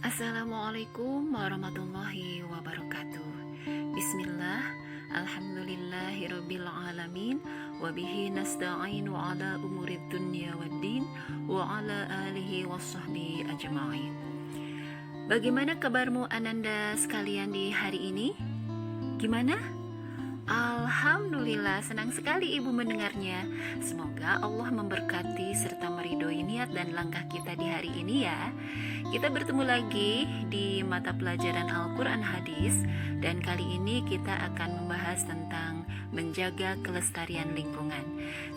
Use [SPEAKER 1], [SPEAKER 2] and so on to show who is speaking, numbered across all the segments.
[SPEAKER 1] Assalamualaikum warahmatullahi wabarakatuh. Bismillah, alhamdulillahirabbil alamin, wa bihi nasta'inu ala umurid dunya waddin, wa ala alihi wassahbihi ajma'in. Bagaimana kabarmu Ananda sekalian di hari ini? Gimana? Alhamdulillah, senang sekali Ibu mendengarnya. Semoga Allah memberkati serta meridhoi niat dan langkah kita di hari ini ya. Kita bertemu lagi di mata pelajaran Al-Quran Hadis. Dan kali ini kita akan membahas tentang menjaga kelestarian lingkungan.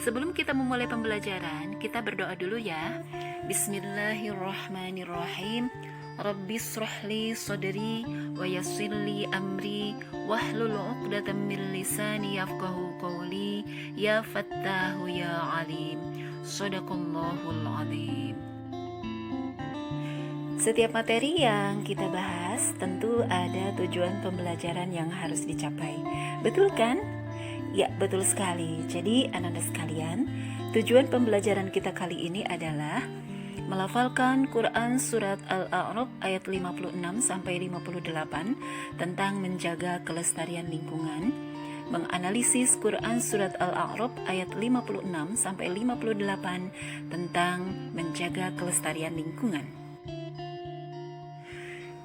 [SPEAKER 1] Sebelum kita memulai pembelajaran, kita berdoa dulu ya. Bismillahirrahmanirrahim. Rabbi shrahli sadri wa yassirli amri wahlul 'uqdatam min lisani yafqahu qawli ya fattahu ya alim. Shadaqallahul azim. Setiap materi yang kita bahas tentu ada tujuan pembelajaran yang harus dicapai. Betul kan? Ya, betul sekali. Jadi anak-anak sekalian, tujuan pembelajaran kita kali ini adalah melafalkan Quran Surat Al-A'raf ayat 56 sampai 58 tentang menjaga kelestarian lingkungan, menganalisis Quran Surat Al-A'raf ayat 56 sampai 58 tentang menjaga kelestarian lingkungan.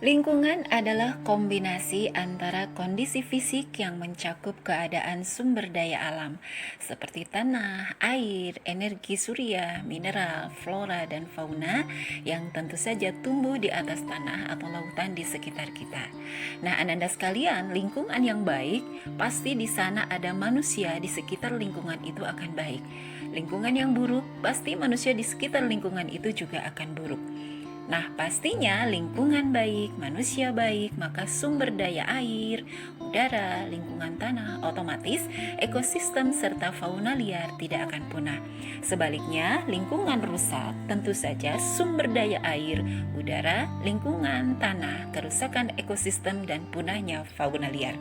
[SPEAKER 1] Lingkungan adalah kombinasi antara kondisi fisik yang mencakup keadaan sumber daya alam seperti tanah, air, energi surya, mineral, flora, dan fauna yang tentu saja tumbuh di atas tanah atau lautan di sekitar kita. Nah, Ananda sekalian, lingkungan yang baik pasti di sana ada manusia di sekitar lingkungan itu akan baik. Lingkungan yang buruk pasti manusia di sekitar lingkungan itu juga akan buruk. Nah, pastinya lingkungan baik, manusia baik, maka sumber daya air, udara, lingkungan tanah, otomatis ekosistem serta fauna liar tidak akan punah. Sebaliknya, lingkungan rusak, tentu saja sumber daya air, udara, lingkungan tanah, kerusakan ekosistem dan punahnya fauna liar.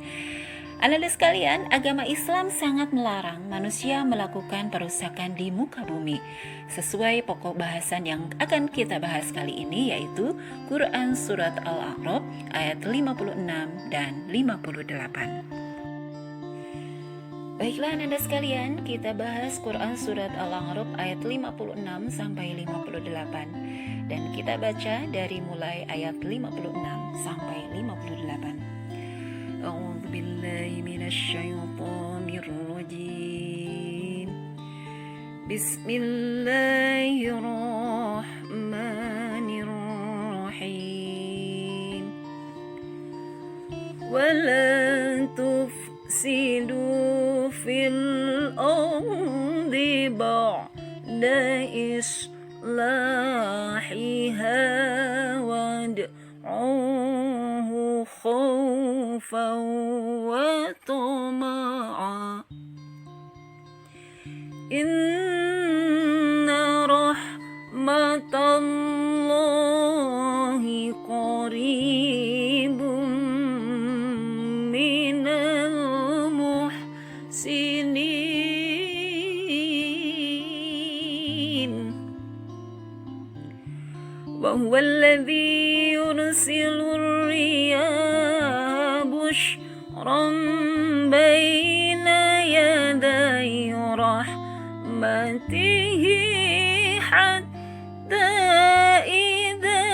[SPEAKER 1] Anak-anak sekalian, agama Islam sangat melarang manusia melakukan perusakan di muka bumi. Sesuai pokok bahasan yang akan kita bahas kali ini, yaitu Quran Surat Al-A'raf ayat 56 dan 58. Baiklah anak-anak sekalian, kita bahas Quran Surat Al-A'raf ayat 56 sampai 58. Dan kita baca dari mulai ayat 56 sampai 58. أعوذ بالله من الشيطان الرجيم بسم الله الرحمن الرحيم ولا تفسدوا في الأرض بعد إصلاحها وادعوه خوفا وطمعا إن رحمة الله قريب من المحسنين وهو الذي يرسل الرياح بشرا بين يدي رحمته حتى إذا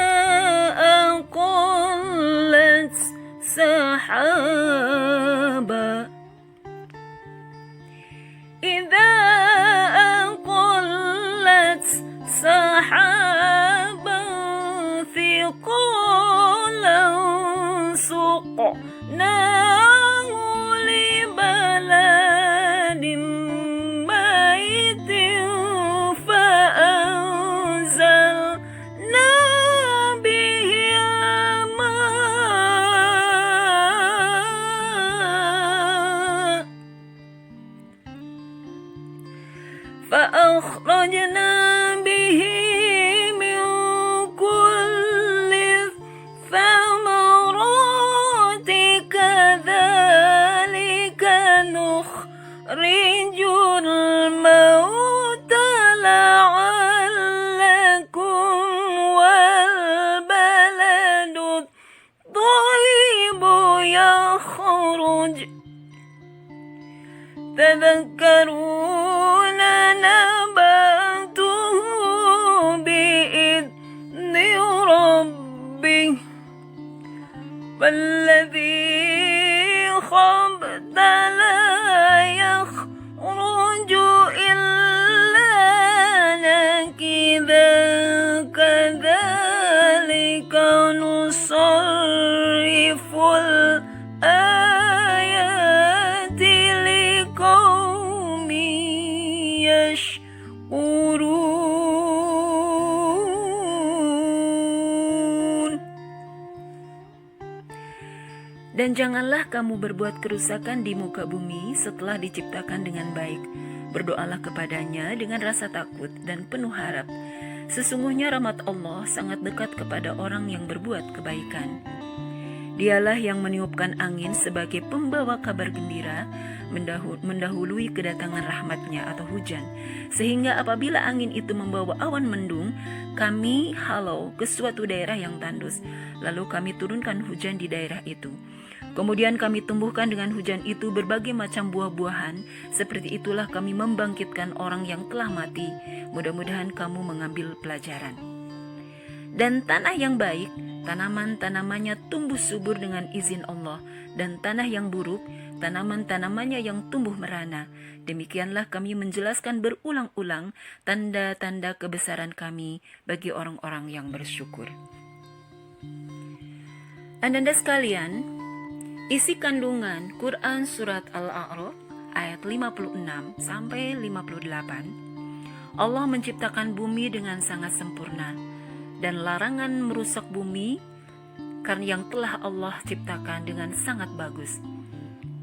[SPEAKER 1] أقلت سحابا ثقالا سقناه لبلد ميت فأنزلنا به الماء فأخرجنا به من كل الثمرات كذلك تذكرون نبأته بإذن ربه والذي خبث لا يخرج إلا نكدا كذلك نصرف الآيات لقوم يشكرون. Dan janganlah kamu berbuat kerusakan di muka bumi setelah diciptakan dengan baik. Berdoalah kepadanya dengan rasa takut dan penuh harap. Sesungguhnya rahmat Allah sangat dekat kepada orang yang berbuat kebaikan. Dialah yang meniupkan angin sebagai pembawa kabar gembira, mendahului kedatangan rahmatnya atau hujan, sehingga apabila angin itu membawa awan mendung, kami halau ke suatu daerah yang tandus, lalu kami turunkan hujan di daerah itu. Kemudian kami tumbuhkan dengan hujan itu berbagai macam buah-buahan, seperti itulah kami membangkitkan orang yang telah mati. Mudah-mudahan kamu mengambil pelajaran. Dan tanah yang baik, tanaman-tanamannya tumbuh subur dengan izin Allah, dan tanah yang buruk, tanaman-tanamannya yang tumbuh merana. Demikianlah kami menjelaskan berulang-ulang tanda-tanda kebesaran kami bagi orang-orang yang bersyukur. Ananda sekalian, isi kandungan Quran Surat Al-A'raf ayat 56 sampai 58, Allah menciptakan bumi dengan sangat sempurna, dan larangan merusak bumi karena yang telah Allah ciptakan dengan sangat bagus.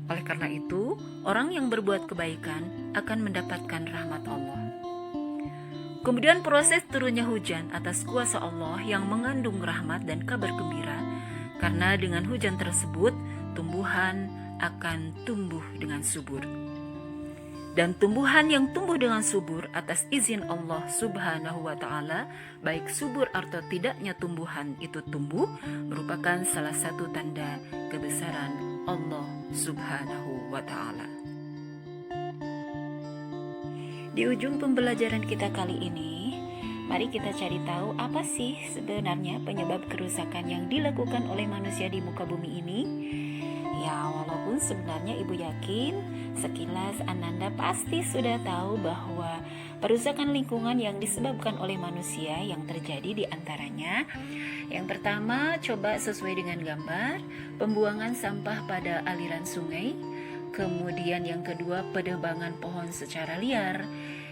[SPEAKER 1] Oleh karena itu, orang yang berbuat kebaikan akan mendapatkan rahmat Allah. Kemudian proses turunnya hujan atas kuasa Allah yang mengandung rahmat dan kabar gembira, karena dengan hujan tersebut tumbuhan akan tumbuh dengan subur. Dan tumbuhan yang tumbuh dengan subur atas izin Allah Subhanahu wa Ta'ala, baik subur atau tidaknya tumbuhan itu tumbuh, merupakan salah satu tanda kebesaran Allah Subhanahu wa Ta'ala. Di ujung pembelajaran kita kali ini, mari kita cari tahu apa sih sebenarnya penyebab kerusakan yang dilakukan oleh manusia di muka bumi ini. Ya, walaupun sebenarnya Ibu yakin sekilas Ananda pasti sudah tahu bahwa perusakan lingkungan yang disebabkan oleh manusia yang terjadi di antaranya, yang pertama, coba sesuai dengan gambar, pembuangan sampah pada aliran sungai. Kemudian yang kedua, penebangan pohon secara liar.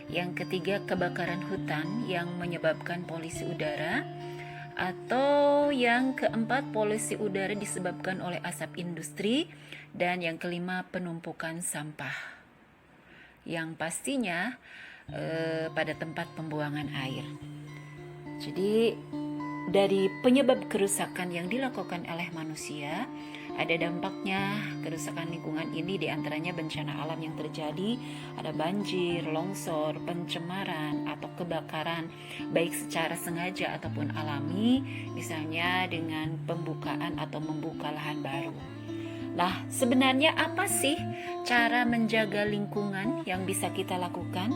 [SPEAKER 1] Yang ketiga, kebakaran hutan yang menyebabkan polusi udara. Atau yang keempat, polusi udara disebabkan oleh asap industri. Dan yang kelima, penumpukan sampah yang pastinya pada tempat pembuangan air. Jadi dari penyebab kerusakan yang dilakukan oleh manusia, ada dampaknya kerusakan lingkungan ini, diantaranya bencana alam yang terjadi, ada banjir, longsor, pencemaran, atau kebakaran, baik secara sengaja ataupun alami, misalnya dengan pembukaan atau membuka lahan baru. Nah, sebenarnya apa sih cara menjaga lingkungan yang bisa kita lakukan?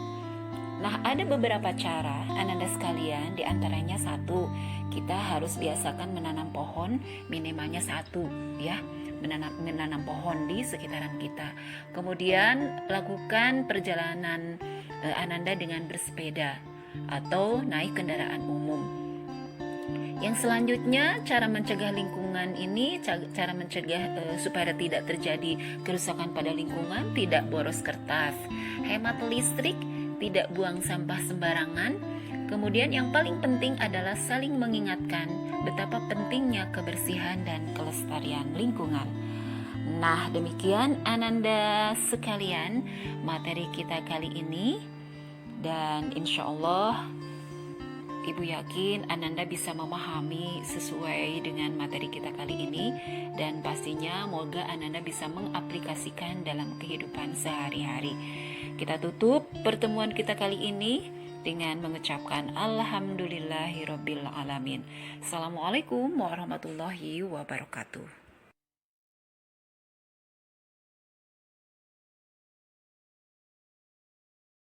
[SPEAKER 1] Nah, ada beberapa cara, Ananda sekalian, diantaranya satu, kita harus biasakan menanam pohon minimalnya satu, ya, menanam pohon di sekitaran kita. Kemudian lakukan perjalanan Ananda dengan bersepeda atau naik kendaraan umum. Yang selanjutnya, cara mencegah lingkungan ini, cara mencegah supaya tidak terjadi kerusakan pada lingkungan, tidak boros kertas, hemat listrik, tidak buang sampah sembarangan. Kemudian yang paling penting adalah saling mengingatkan betapa pentingnya kebersihan dan kelestarian lingkungan. Nah, demikian Ananda sekalian materi kita kali ini, dan insya Allah Ibu yakin Ananda bisa memahami sesuai dengan materi kita kali ini, dan pastinya moga Ananda bisa mengaplikasikan dalam kehidupan sehari-hari. Kita tutup pertemuan kita kali ini dengan mengucapkan Alhamdulillahirabbil alamin. Assalamualaikum warahmatullahi wabarakatuh.